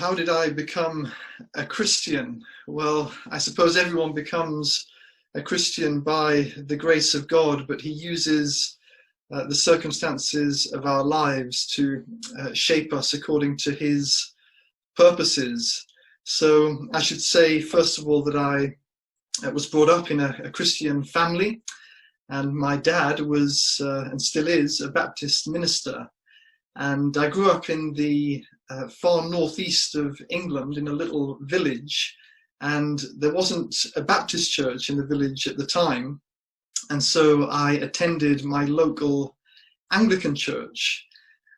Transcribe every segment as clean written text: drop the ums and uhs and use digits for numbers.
how did I become a Christian? Well, I suppose everyone becomes a Christian by the grace of God, but he uses the circumstances of our lives to shape us according to his purposes. So I should say, first of all, that I was brought up in a Christian family, and my dad was and still is a Baptist minister. And I grew up in the far northeast of England in a little village, and there wasn't a Baptist church in the village at the time. And so I attended my local Anglican church,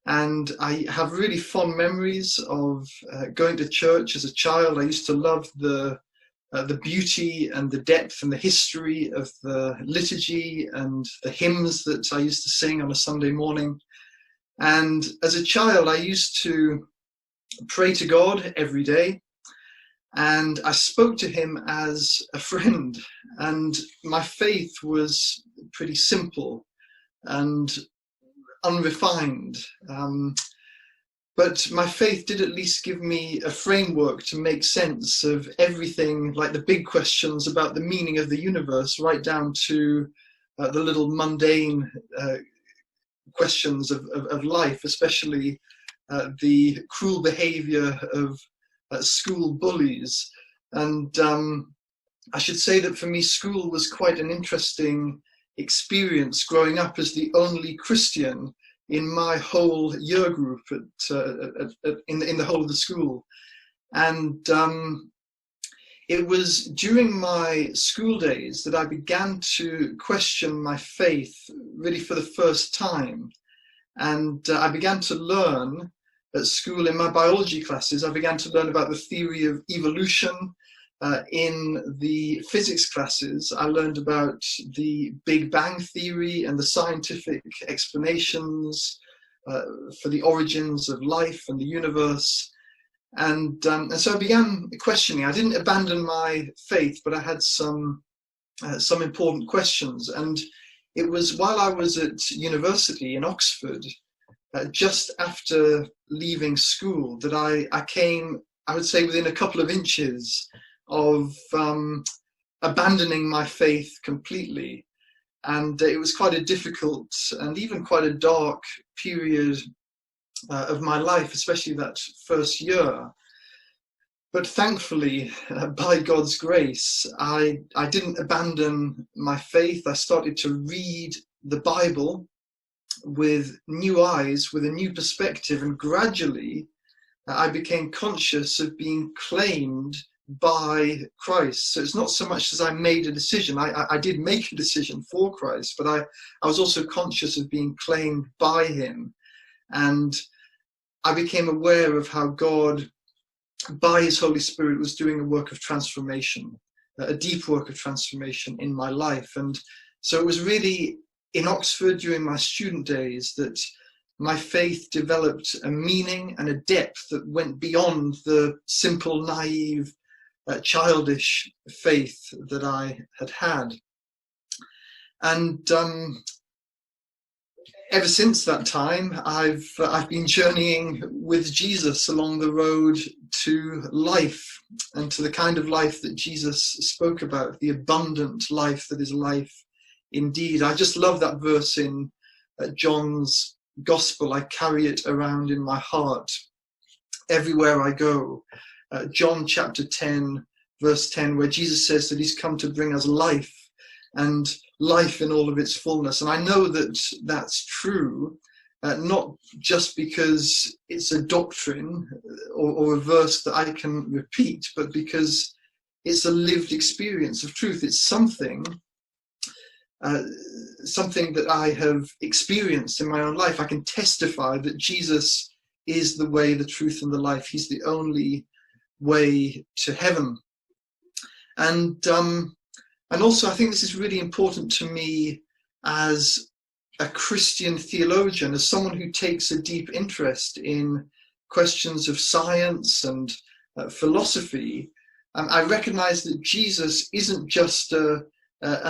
and I have really fond memories of going to church as a child. I used to love the beauty and the depth and the history of the liturgy and the hymns that I used to sing on a Sunday morning. And as a child, I used to pray to God every day, and I spoke to him as a friend. And my faith was pretty simple and unrefined. But my faith did at least give me a framework to make sense of everything, like the big questions about the meaning of the universe, right down to the little mundane questions of life, especially the cruel behavior of school bullies. And I should say that for me, school was quite an interesting experience, growing up as the only Christian in my whole year group in the whole of the school. And it was during my school days that I began to question my faith really for the first time. And I began to learn at school in my biology classes. I began to learn about the theory of evolution. In the physics classes, I learned about the Big Bang theory and the scientific explanations for the origins of life and the universe. And so I began questioning. I didn't abandon my faith, but I had some important questions. And it was while I was at university in Oxford, just after leaving school, that I came, I would say, within a couple of inches of abandoning my faith completely. And it was quite a difficult and even quite a dark period of my life, especially that first year. But thankfully, by God's grace, I didn't abandon my faith. I started to read the Bible with new eyes, with a new perspective, and gradually I became conscious of being claimed by Christ. So it's not so much as I made a decision. I did make a decision for Christ, but I was also conscious of being claimed by him. And I became aware of how God, by his Holy Spirit, was doing a work of transformation, a deep work of transformation in my life. And so it was really in Oxford during my student days that my faith developed a meaning and a depth that went beyond the simple, naive, childish faith that I had had. And ever since that time, I've been journeying with Jesus along the road to life, and to the kind of life that Jesus spoke about, the abundant life that is life indeed. I just love that verse in John's Gospel. I carry it around in my heart everywhere I go. John chapter 10, verse 10, where Jesus says that he's come to bring us life, and life in all of its fullness. And I know that that's true, not just because it's a doctrine or a verse that I can repeat, but because it's a lived experience of truth. It's something that I have experienced in my own life. I can testify that Jesus is the way, the truth, and the life. He's the only way to heaven. And also, I think this is really important to me as a Christian theologian, as someone who takes a deep interest in questions of science and philosophy. I recognize that Jesus isn't just a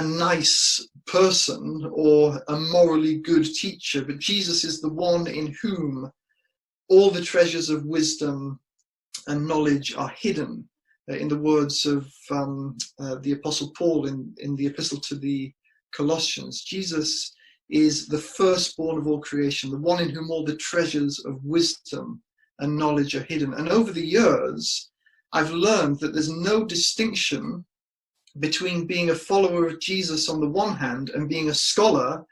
nice person or a morally good teacher, but Jesus is the one in whom all the treasures of wisdom and knowledge are hidden. In the words of the Apostle Paul in the epistle to the Colossians, Jesus is the firstborn of all creation, the one in whom all the treasures of wisdom and knowledge are hidden. And over the years, I've learned that there's no distinction between being a follower of Jesus on the one hand and being a scholar,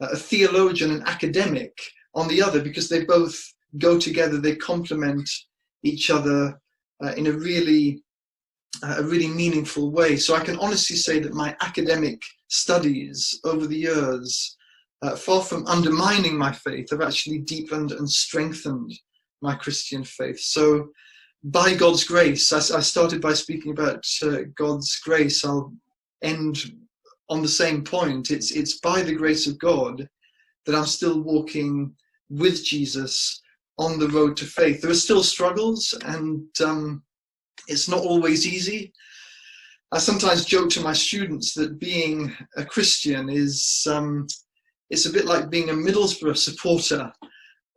a theologian, an academic on the other, because they both go together, they complement each other in a really meaningful way. So I can honestly say that my academic studies over the years, far from undermining my faith, have actually deepened and strengthened my Christian faith. So by God's grace, I started by speaking about God's grace. I'll end on the same point. It's by the grace of God that I'm still walking with Jesus on the road to faith. There are still struggles, and it's not always easy. I sometimes joke to my students that being a Christian is it's a bit like being a Middlesbrough supporter.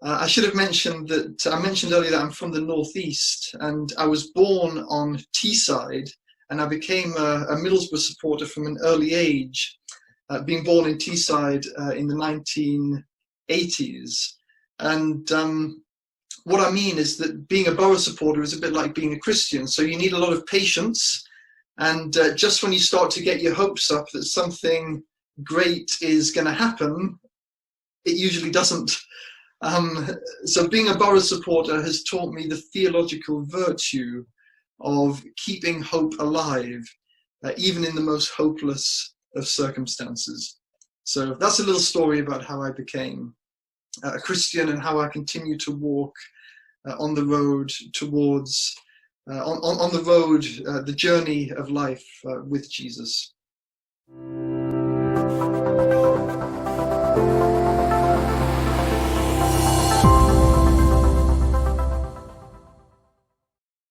I should have mentioned that I mentioned earlier that I'm from the Northeast, and I was born on Teesside, and I became a Middlesbrough supporter from an early age, being born in Teesside in the 1980s. And what I mean is that being a Borough supporter is a bit like being a Christian. So you need a lot of patience, and just when you start to get your hopes up that something great is going to happen, it usually doesn't. So being a Borough supporter has taught me the theological virtue of keeping hope alive, even in the most hopeless of circumstances. So that's a little story about how I became a Christian and how I continue to walk on the road towards, on the road, the journey of life with Jesus.